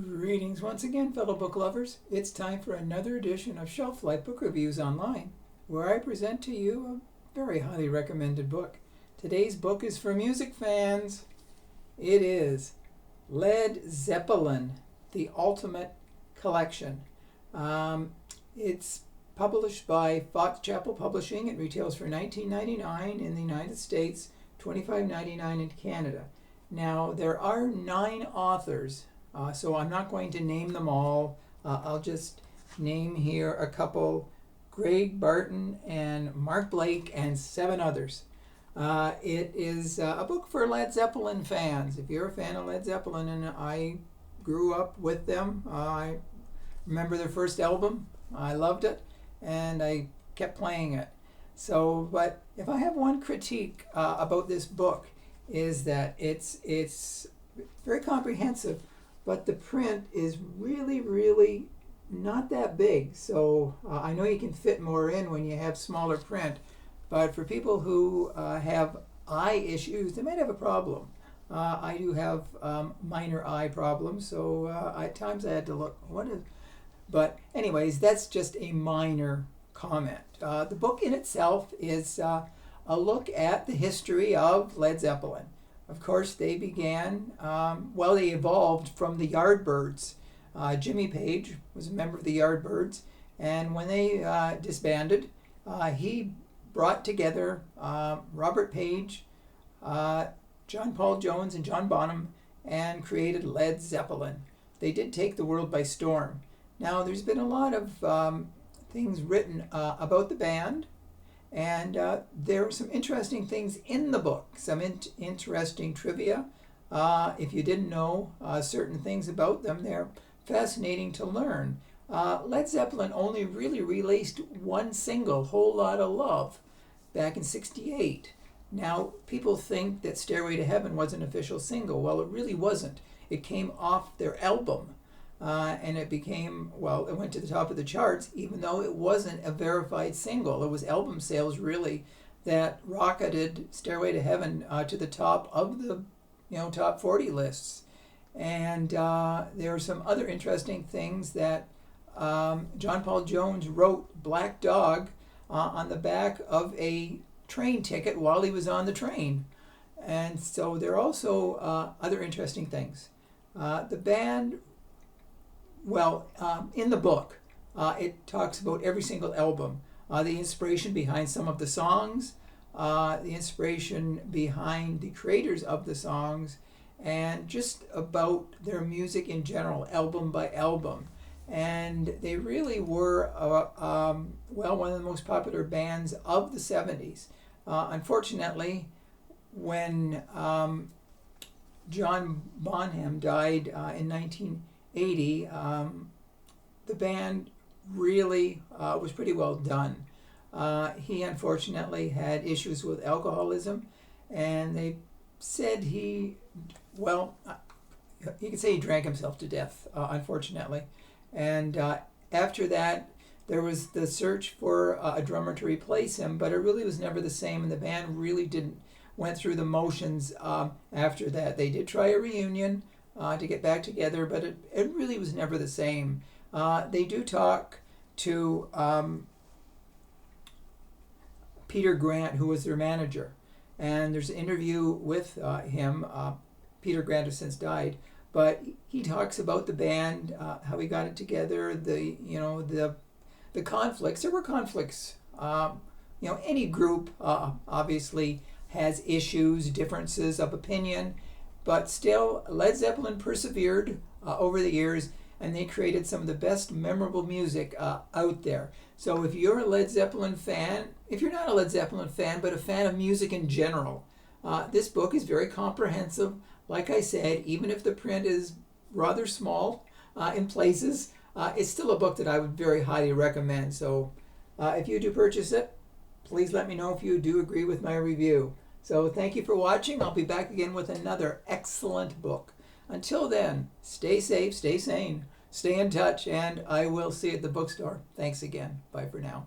Greetings once again, fellow book lovers. It's time for another edition of Shelf Life Book Reviews Online, where I present to you a very highly recommended book. Today's book is for music fans. It is Led Zeppelin, The Ultimate Collection. It's published by Fox Chapel Publishing. It retails for $19.99 in the United States, $25.99 in Canada. Now, there are 9 authors. So I'm not going to name them all. I'll just name here a couple: Greg Barton and Mark Blake and 7 others. It is a book for Led Zeppelin fans. If you're a fan of Led Zeppelin, and I grew up with them, I remember their first album. I loved it, and I kept playing it. So, but if I have one critique about this book, is that it's very comprehensive, but the print is really not that big. So I know you can fit more in when you have smaller print, but for people who have eye issues, they might have a problem. I do have minor eye problems, so at times I had to look, but anyways, that's just a minor comment. The book in itself is a look at the history of Led Zeppelin. Of course, they began, they evolved from the Yardbirds. Jimmy Page was a member of the Yardbirds, and when they disbanded, he brought together Robert Page, John Paul Jones, and John Bonham, and created Led Zeppelin. They did take the world by storm. Now, there's been a lot of things written about the band, and there are some interesting things in the book, some interesting trivia. If you didn't know certain things about them, they're fascinating to learn. Led Zeppelin only really released one single, Whole Lotta Love, back in '68. Now, people think that Stairway to Heaven was an official single. Well, it really wasn't. It came off their album. And it became, it went to the top of the charts, even though it wasn't a verified single. It was album sales, really, that rocketed Stairway to Heaven to the top of the, top 40 lists. And there are some other interesting things that John Paul Jones wrote Black Dog on the back of a train ticket while he was on the train. And so there are also other interesting things. The band... in the book, it talks about every single album, the inspiration behind some of the songs, the inspiration behind the creators of the songs, and just about their music in general, album by album. And they really were, one of the most popular bands of the 70s. Unfortunately, when John Bonham died in 1980, the band really was pretty well done. He unfortunately had issues with alcoholism, and they said you could say he drank himself to death, unfortunately. And after that, there was the search for a drummer to replace him, but it really was never the same, and the band really went through the motions after that. They did try a reunion to get back together, but it really was never the same. They do talk to Peter Grant, who was their manager, and there's an interview with him. Peter Grant has since died, but he talks about the band, how he got it together, the conflicts. There were conflicts. Any group obviously has issues, differences of opinion, but still, Led Zeppelin persevered over the years, and they created some of the best memorable music out there. So if you're a Led Zeppelin fan, if you're not a Led Zeppelin fan, but a fan of music in general, this book is very comprehensive. Like I said, even if the print is rather small in places, it's still a book that I would very highly recommend. So if you do purchase it, please let me know if you do agree with my review. So thank you for watching. I'll be back again with another excellent book. Until then, stay safe, stay sane, stay in touch, and I will see you at the bookstore. Thanks again. Bye for now.